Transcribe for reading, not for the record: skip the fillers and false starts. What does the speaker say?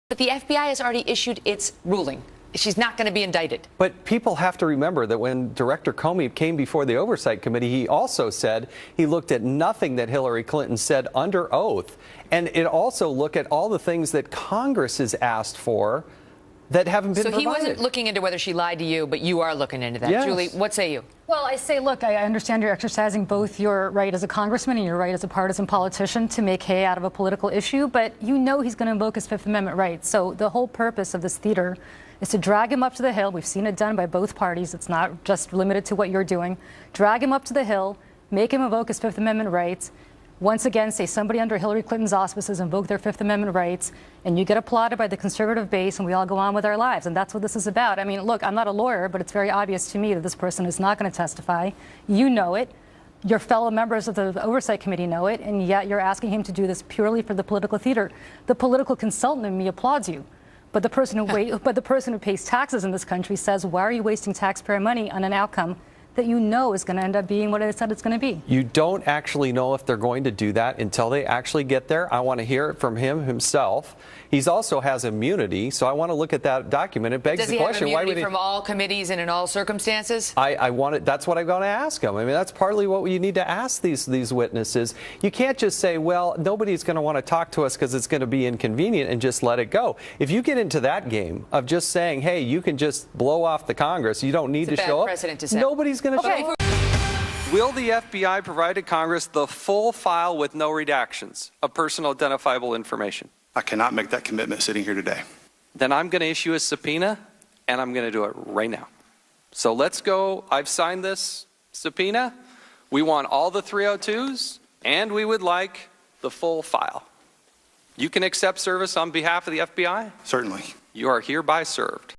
But the FBI has already issued its ruling. She's not going to be indicted. But people have to remember that when Director Comey came before the Oversight Committee, he also said he looked at nothing that Hillary Clinton said under oath. And it also looked at all the things that Congress has asked for that haven't been provided. So he wasn't looking into whether she lied to you, but you are looking into that. Yes. Julie, what say you? Well, I say, look, I understand you're exercising both your right as a congressman and your right as a partisan politician to make hay out of a political issue, but you know he's going to invoke his Fifth Amendment rights. So the whole purpose of this theater is to drag him up to the Hill. We've seen it done by both parties. It's not just limited to what you're doing. Drag him up to the Hill, make him invoke his Fifth Amendment rights. Once again, say somebody under Hillary Clinton's auspices invoke their Fifth Amendment rights, and you get applauded by the conservative base, and we all go on with our lives. And that's what this is about. I mean, look, I'm not a lawyer, but it's very obvious to me that this person is not going to testify. You know it. Your fellow members of the Oversight Committee know it, and yet you're asking him to do this purely for the political theater. The political consultant in me applauds you. But the person who pays taxes in this country says, why are you wasting taxpayer money on an outcome that you know is going to end up being what it said it's going to be? You don't actually know if they're going to do that until they actually get there. I want to hear it from him himself. He also has immunity, so I want to look at that document. It begs the question, does he have immunity from all committees and in all circumstances? I want it. That's what I'm going to ask him. I mean, that's partly what you need to ask these witnesses. You can't just say, well, nobody's going to want to talk to us because it's going to be inconvenient, and just let it go. If you get into that game of just saying, hey, you can just blow off the Congress, you don't need to show up, nobody's going to show up. Will the FBI provide to Congress the full file with no redactions of personal identifiable information? I cannot make that commitment sitting here today. Then I'm going to issue a subpoena, and I'm going to do it right now. So let's go. I've signed this subpoena. We want all the 302s, and we would like the full file. You can accept service on behalf of the FBI? Certainly. You are hereby served.